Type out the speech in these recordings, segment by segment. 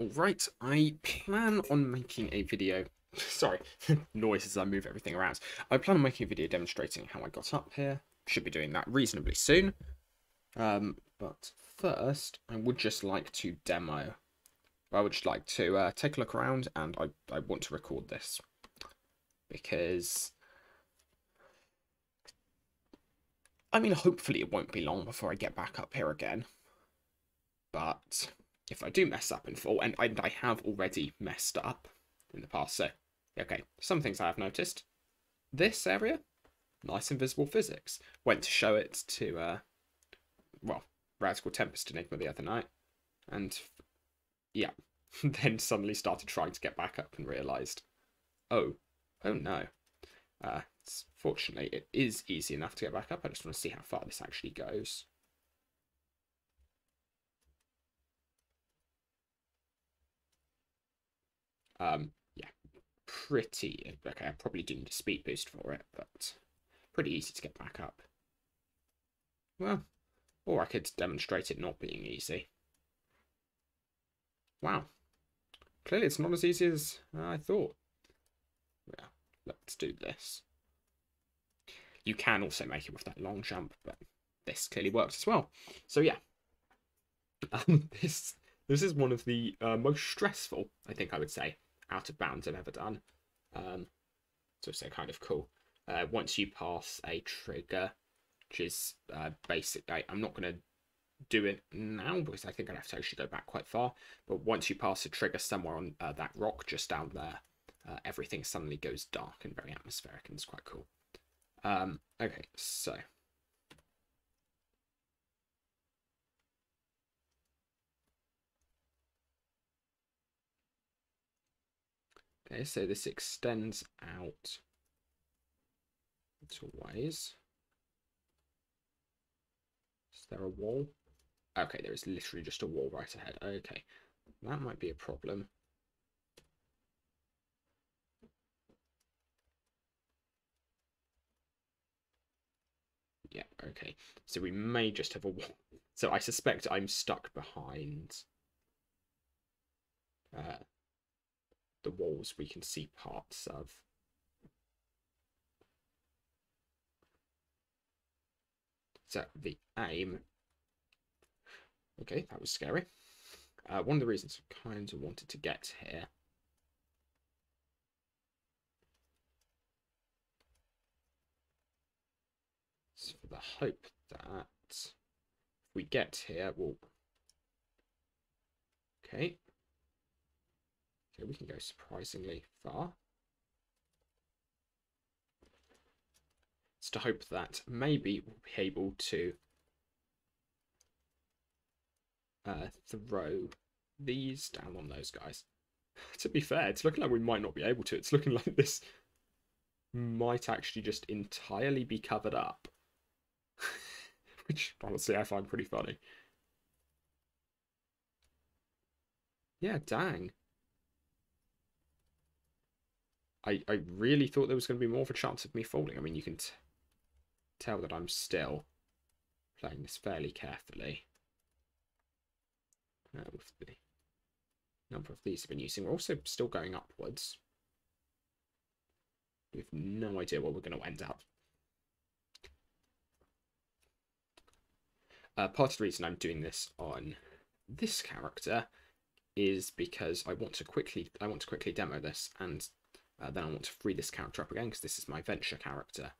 Alright, I plan on making a video. Sorry, noise as I move everything around. I plan on making a video demonstrating how I got up here. Should be doing that reasonably soon. But first, I would just like to demo. I would just like to take a look around, and I want to record this. Because, I mean, hopefully it won't be long before I get back up here again. But if I do mess up and fall, and I have already messed up in the past, so, okay, some things I have noticed. This area, nice invisible physics. Went to show it to, well, Radical Tempest Enigma the other night, and, yeah, then suddenly started trying to get back up and realised, oh no. Fortunately, it is easy enough to get back up. I just want to see how far this actually goes. Yeah, pretty, okay, I probably do need a speed boost for it, but pretty easy to get back up. Well, or I could demonstrate it not being easy. Wow, clearly it's not as easy as I thought. Yeah, let's do this. You can also make it with that long jump, but this clearly works as well. So yeah, this is one of the most stressful, I think I would say, out of bounds I've ever done. It's also kind of cool. Once you pass a trigger, which is basically, I'm not going to do it now because I think I'd have to actually go back quite far. But once you pass a trigger somewhere on that rock just down there, everything suddenly goes dark and very atmospheric, and it's quite cool. Okay, so. Okay, so this extends out to ways. Is there a wall? Okay, there is literally just a wall right ahead. Okay, that might be a problem. Yeah, okay. So we may just have a wall. So I suspect I'm stuck behind the walls we can see parts of. So the aim. Okay, that was scary. One of the reasons I kind of wanted to get here is for the hope that if we get here, we'll. Okay. Okay, we can go surprisingly far. It's to hope that maybe we'll be able to throw these down on those guys. To be fair, it's looking like we might not be able to. It's looking like this might actually just entirely be covered up. Which, honestly, I find pretty funny. Yeah, dang. I really thought there was going to be more of a chance of me falling. I mean, you can tell that I'm still playing this fairly carefully. With the number of these I've been using, we're also still going upwards. We have no idea where we're going to end up. Part of the reason I'm doing this on this character is because I want to quickly demo this, and then I want to free this character up again because this is my venture character,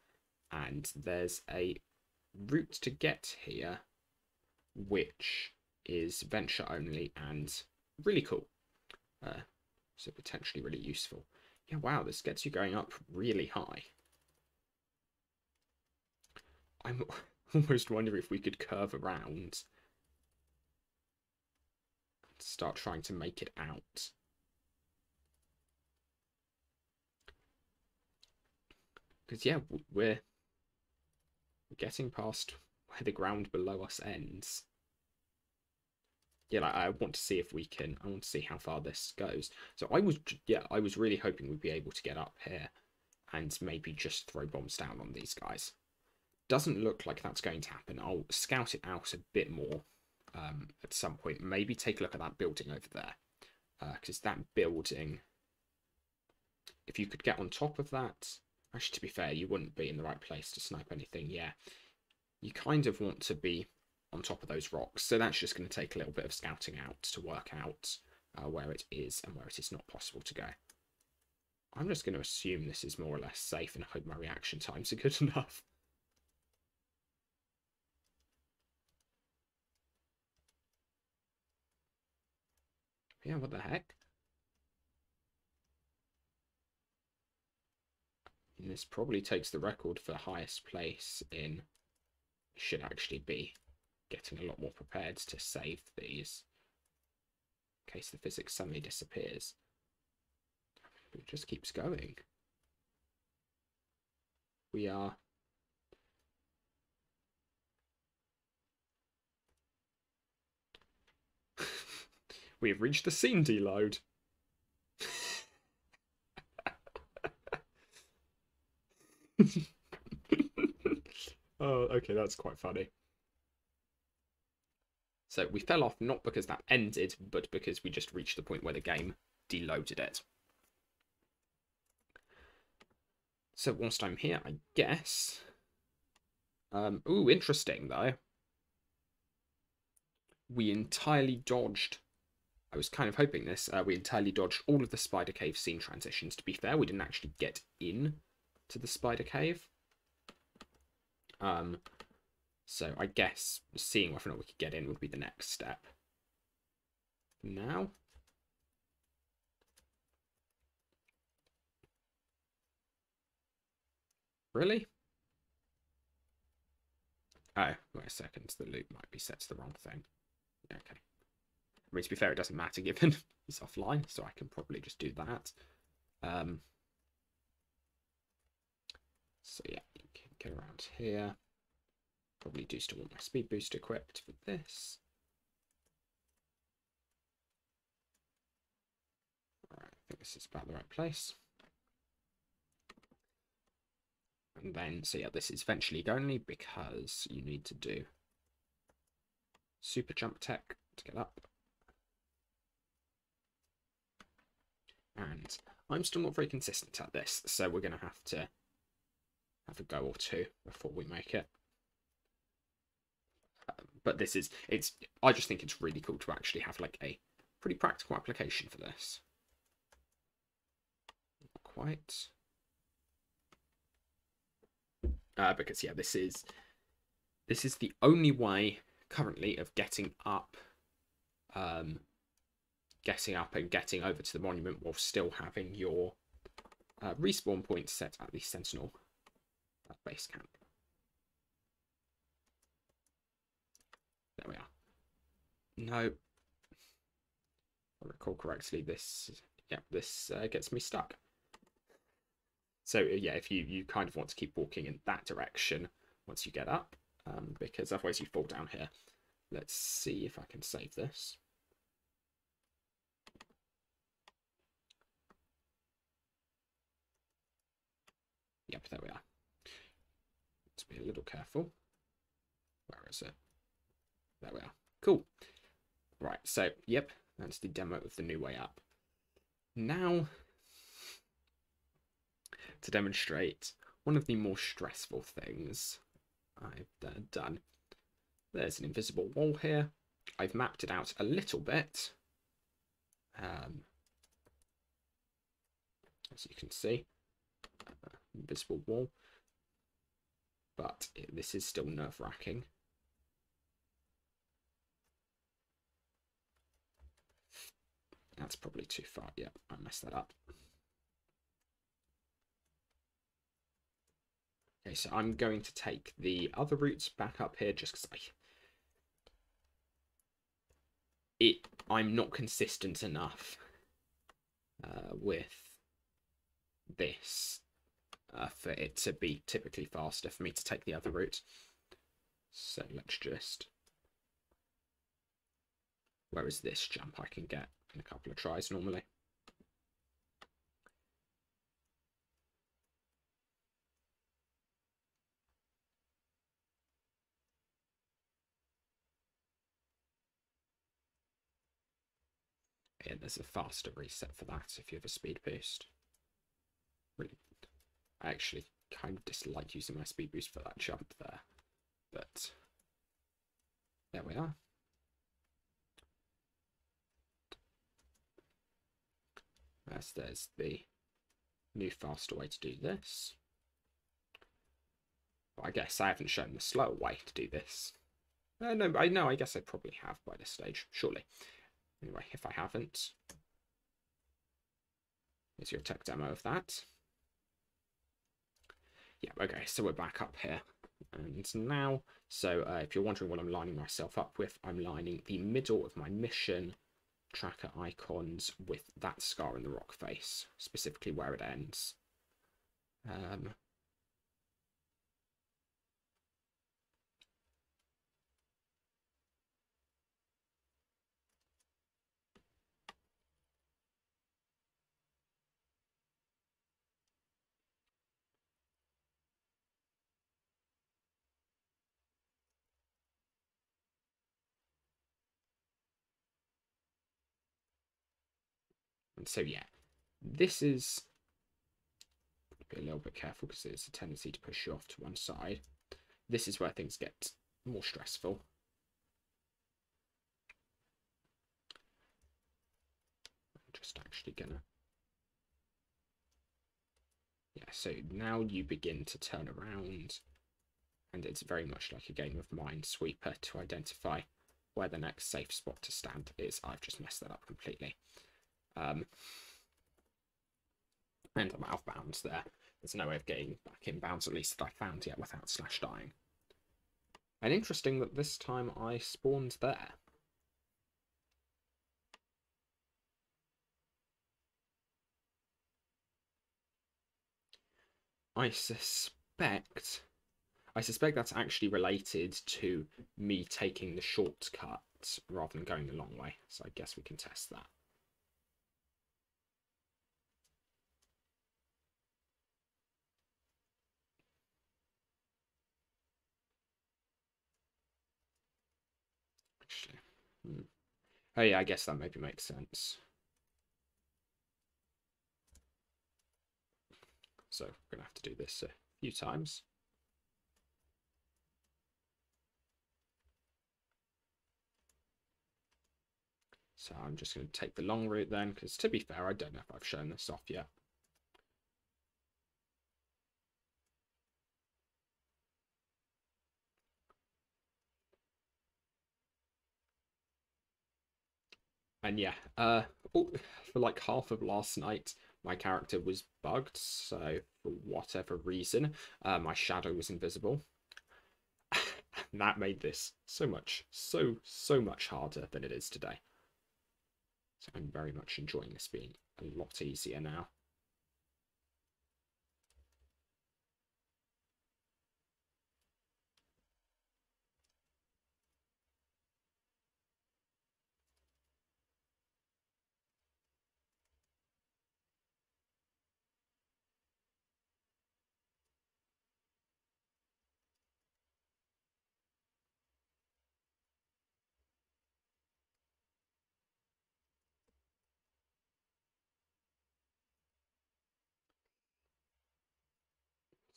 and there's a route to get here which is venture only and really cool, so potentially really useful. Yeah, wow, this gets you going up really high. I'm almost wondering if we could curve around and start trying to make it out. Because, yeah, we're getting past where the ground below us ends. Yeah, like, I want to see if we can. I want to see how far this goes. So I was really hoping we'd be able to get up here and maybe just throw bombs down on these guys. Doesn't look like that's going to happen. I'll scout it out a bit more at some point. Maybe take a look at that building over there. Because that building, if you could get on top of that, actually, to be fair, you wouldn't be in the right place to snipe anything. Yeah, you kind of want to be on top of those rocks. So that's just going to take a little bit of scouting out to work out where it is and where it is not possible to go. I'm just going to assume this is more or less safe and hope my reaction times are good enough. Yeah, what the heck? And this probably takes the record for highest place in... Should actually be getting a lot more prepared to save these in case the physics suddenly disappears. But it just keeps going. We are... We have reached the scene deload. Oh, okay, that's quite funny. So we fell off not because that ended, but because we just reached the point where the game deloaded it. So whilst I'm here, I guess... ooh, interesting, though. We entirely dodged... I was kind of hoping this. We entirely dodged all of the spider cave scene transitions. To be fair, we didn't actually get in to the spider cave. So I guess seeing whether or not we could get in would be the next step. Now... Really? Oh, wait a second. The loop might be set to the wrong thing. Okay. I mean, to be fair, it doesn't matter given he's offline, so I can probably just do that. So yeah, you can get around here. Probably do still want my speed boost equipped for this. Alright, I think this is about the right place. And then, so yeah, this is eventually only because you need to do super jump tech to get up. And I'm still not very consistent at this, so we're going to have a go or two before we make it. But this is, I just think it's really cool to actually have like a pretty practical application for this. Not quite. Because yeah, this is the only way currently of getting up and getting over to the monument while still having your respawn point set at the Sentinel base camp. There we are. No, if I recall correctly, this gets me stuck. So yeah, if you kind of want to keep walking in that direction once you get up, because otherwise you fall down here. Let's see if I can save this. Yep, there we are. Let's be a little careful. Where is it? There we are. Cool. Right, so, yep, that's the demo of the new way up. Now, to demonstrate one of the more stressful things I've done. There's an invisible wall here. I've mapped it out a little bit. As you can see, invisible wall. But this is still nerve-wracking. That's probably too far. Yeah, I messed that up. Okay, so I'm going to take the other routes back up here just because I'm not consistent enough with this for it to be typically faster for me to take the other route. So let's just... Whereas this jump I can get in a couple of tries normally. Yeah, there's a faster reset for that if you have a speed boost. Really, I actually kind of dislike using my speed boost for that jump there, but there we are. There's the new faster way to do this. But I guess I haven't shown the slower way to do this. No, I guess I probably have by this stage, surely. Anyway, if I haven't, here's your tech demo of that. Yeah, okay, so we're back up here. And now, so if you're wondering what I'm lining myself up with, I'm lining the middle of my mission tracker icons with that scar in the rock face, specifically where it ends. And so, yeah, this is, be a little bit careful because there's a tendency to push you off to one side. This is where things get more stressful. I'm just actually gonna, yeah, so now you begin to turn around, and it's very much like a game of Minesweeper to identify where the next safe spot to stand is. I've just messed that up completely. And I'm out of bounds there. There's no way of getting back in bounds, at least that I found yet, without slash dying. And interesting that this time I spawned there. I suspect that's actually related to me taking the shortcut rather than going the long way. So I guess we can test that. Actually, oh yeah, I guess that maybe makes sense. So we're gonna have to do this a few times. So I'm just going to take the long route then, because to be fair, I don't know if I've shown this off yet. And yeah, for like half of last night, my character was bugged, so for whatever reason, my shadow was invisible. And that made this so much harder than it is today. So I'm very much enjoying this being a lot easier now.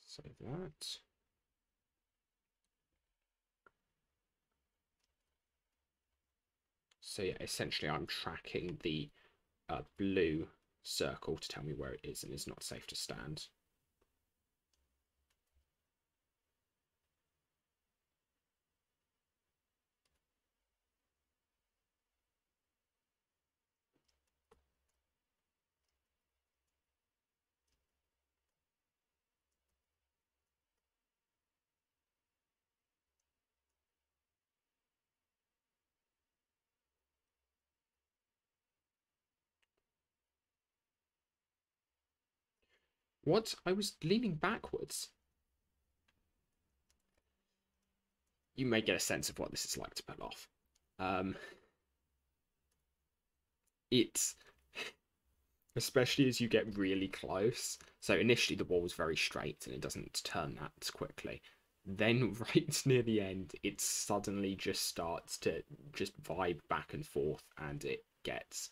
Save that. So yeah, essentially I'm tracking the blue circle to tell me where it is and is not safe to stand. What? I was leaning backwards. You may get a sense of what this is like to pull off. It's especially as you get really close. So initially the wall was very straight and it doesn't turn that quickly. Then right near the end, it suddenly just starts to just vibe back and forth, and it gets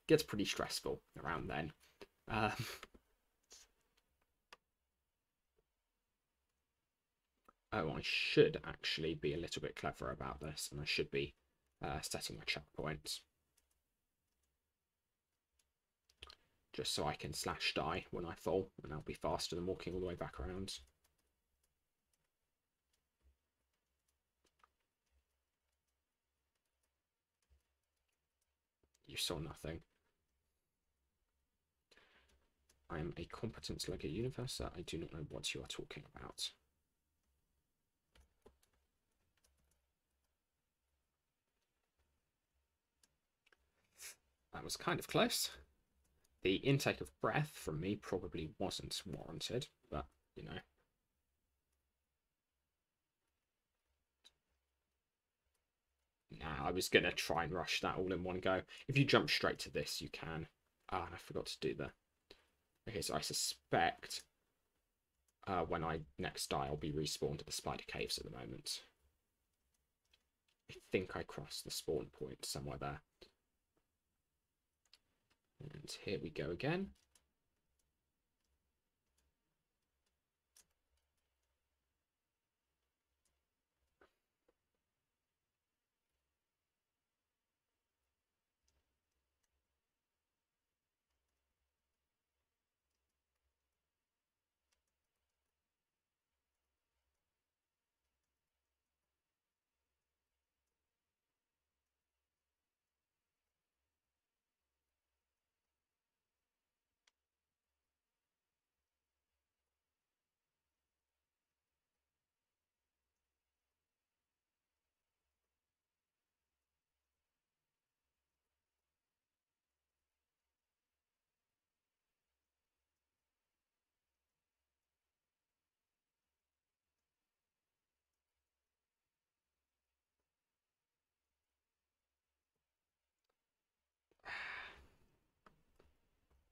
gets pretty stressful around then. Oh, I should actually be a little bit clever about this, and I should be setting my checkpoints. Just so I can slash die when I fall, and I'll be faster than walking all the way back around. You saw nothing. I am a competent Lego universer. I do not know what you are talking about. That was kind of close. The intake of breath from me probably wasn't warranted, but, you know. Nah, I was going to try and rush that all in one go. If you jump straight to this, you can. Ah, I forgot to do that. Okay, so I suspect when I next die, I'll be respawned at the spider caves at the moment. I think I crossed the spawn point somewhere there. And here we go again.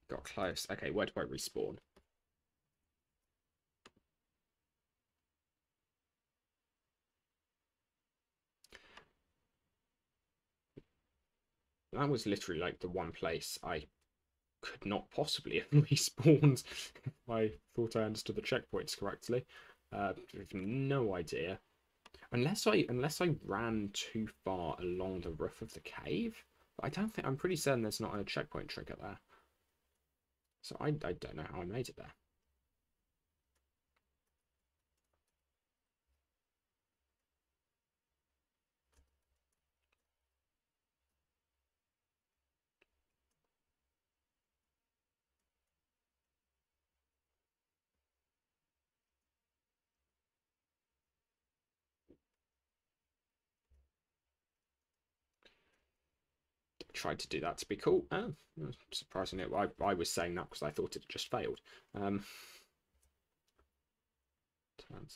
Got close. Okay, where do I respawn? That was literally like the one place I could not possibly have respawned if I thought I understood the checkpoints correctly. I have no idea. Unless I ran too far along the roof of the cave. But I don't think, I'm pretty certain there's not a checkpoint trigger there. So I don't know how I made it there. Tried to do that to be cool. Oh, surprisingly, I was saying that because I thought it just failed. Turns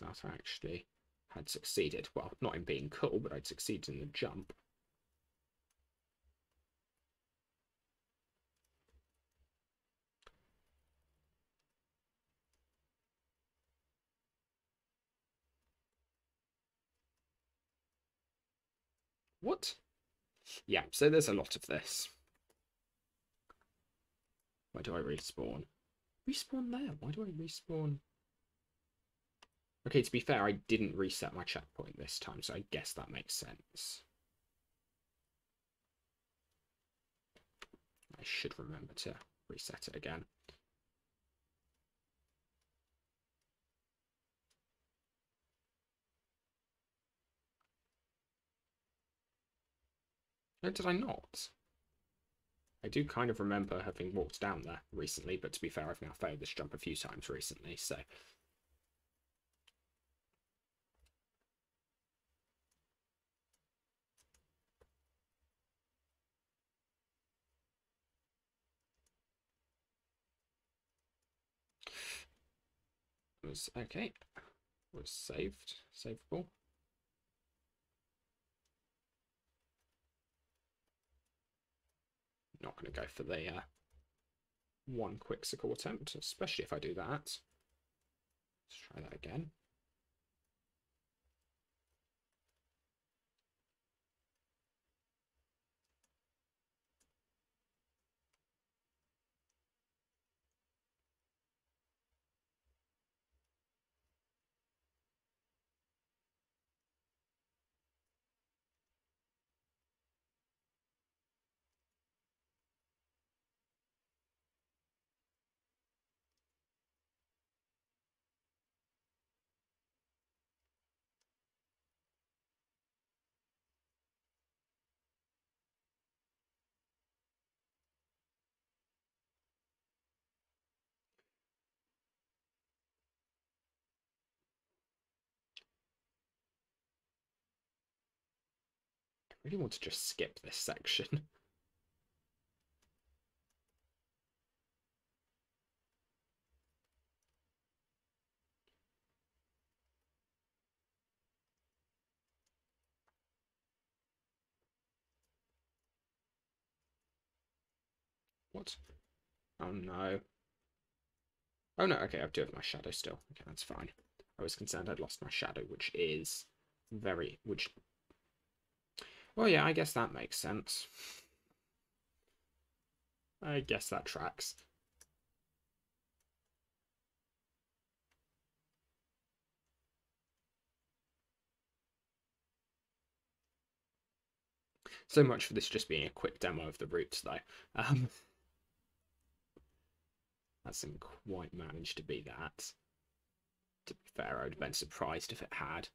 out I actually had succeeded. Well, not in being cool, but I'd succeeded in the jump. What? Yeah, so there's a lot of this. Where do I respawn? Respawn there? Why do I respawn? Okay, to be fair, I didn't reset my checkpoint this time, so I guess that makes sense. I should remember to reset it again. No, did I not? I do kind of remember having walked down there recently, but to be fair, I've now failed this jump a few times recently, so... It was okay. It was saved. Saveable. Not going to go for the one quixsicle attempt, especially if I do that. Let's try that again. really want to just skip this section. What? Oh no. Oh no, okay, I do have my shadow still. Okay, that's fine. I was concerned I'd lost my shadow, which is very... which... Well, yeah, I guess that makes sense. I guess that tracks. So much for this just being a quick demo of the routes, though. Hasn't quite managed to be that. To be fair, I would have been surprised if it had.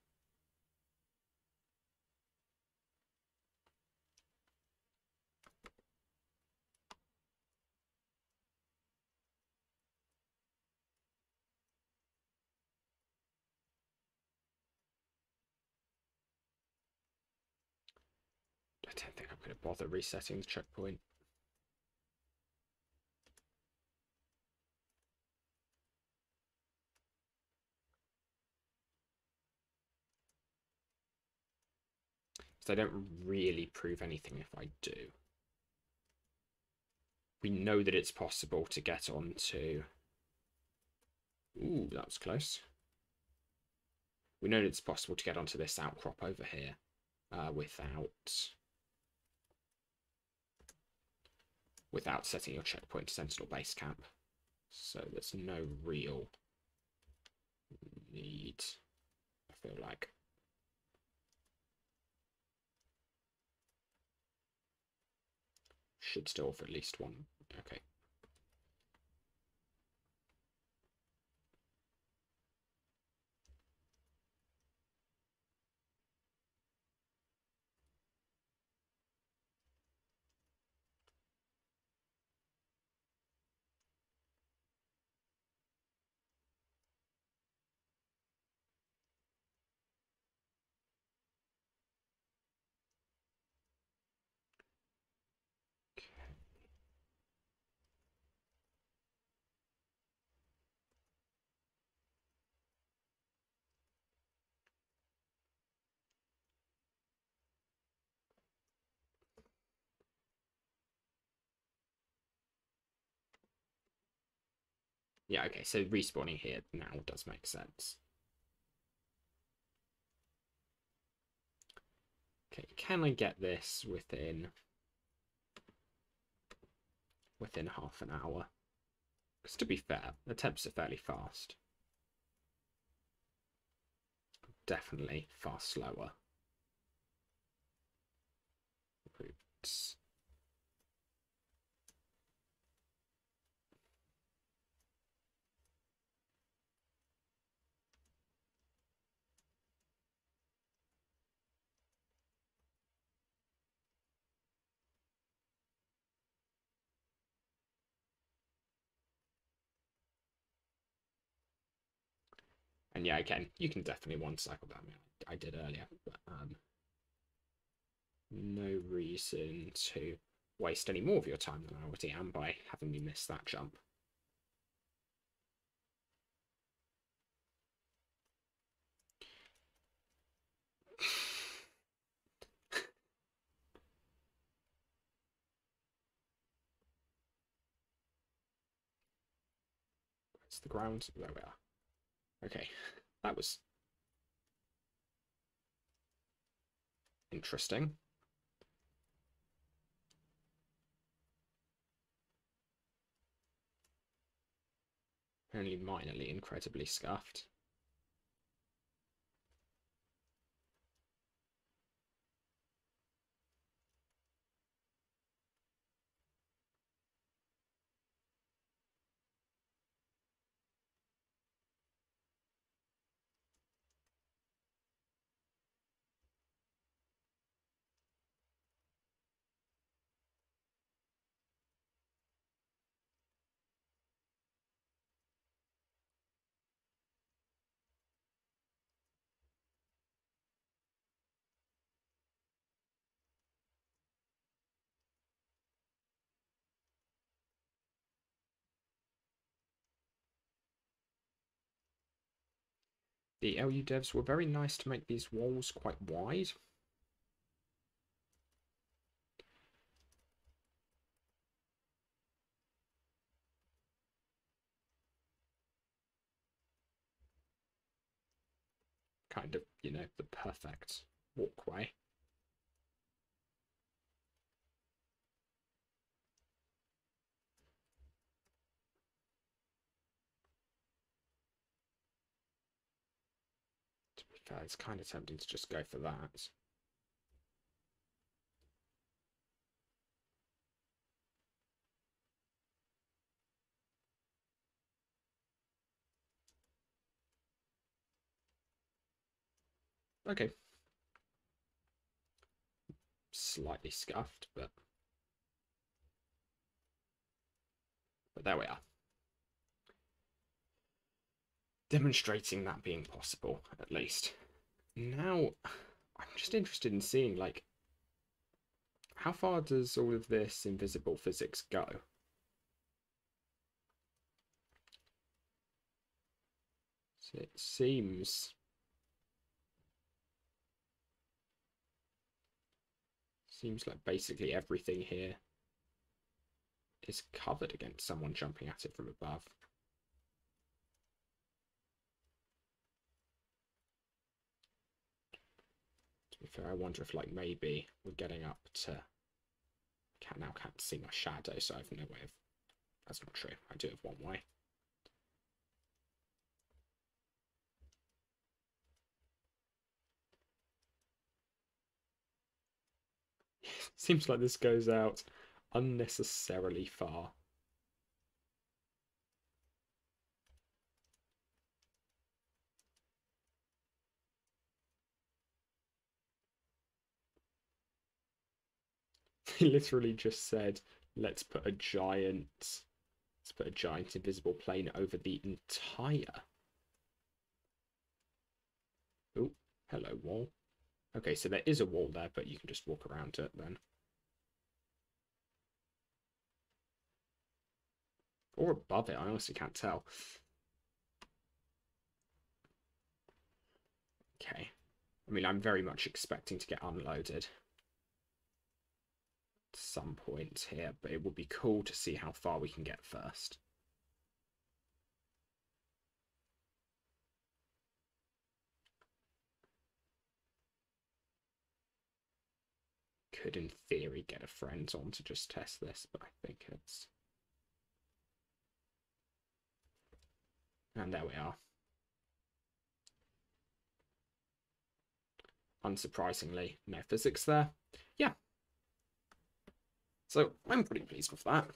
I don't think I'm going to bother resetting the checkpoint. So they don't really prove anything if I do. We know that it's possible to get onto... Ooh, that was close. We know that it's possible to get onto this outcrop over here without setting your checkpoint to Sentinel base camp. So there's no real need, I feel like. Should still have at least one. Okay. Yeah, okay, so respawning here now does make sense. Okay, can I get this within half an hour? Because to be fair, the temps are fairly fast. Definitely far slower. Oops. And yeah, again, you can definitely one cycle that. I did earlier, but no reason to waste any more of your time than I already am by having me miss that jump. It's the ground. There we are. Okay, that was interesting. Only minorly incredibly scuffed. The LU devs were very nice to make these walls quite wide. Kind of, you know, the perfect walkway. To be fair, it's kind of tempting to just go for that. Okay. Slightly scuffed, but there we are. Demonstrating that being possible, at least. Now, I'm just interested in seeing, like, how far does all of this invisible physics go? So it seems like basically everything here is covered against someone jumping at it from above. To be fair, I wonder if, like, maybe we're getting up to... can't see my shadow, so I have no way of... That's not true. I do have one way. Seems like this goes out unnecessarily far. He literally just said, let's put a giant invisible plane over the entire... Oh, hello, wall. Okay, so there is a wall there, but you can just walk around it then. Or above it, I honestly can't tell. Okay. I mean, I'm very much expecting to get unloaded at some point here, but it would be cool to see how far we can get first. Could, in theory, get a friend on to just test this, but I think it's... And there we are. Unsurprisingly, no physics there. Yeah. So I'm pretty pleased with that.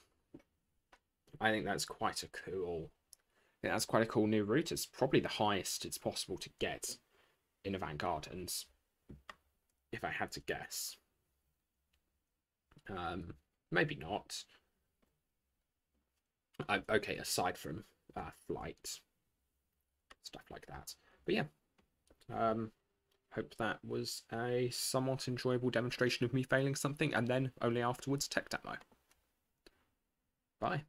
I think that's quite a cool... that's quite a cool new route. It's probably the highest it's possible to get in Avant Gardens, if I had to guess. Maybe not. Okay, aside from flight, stuff like that. But yeah, hope that was a somewhat enjoyable demonstration of me failing something, and then only afterwards tech demo. Bye.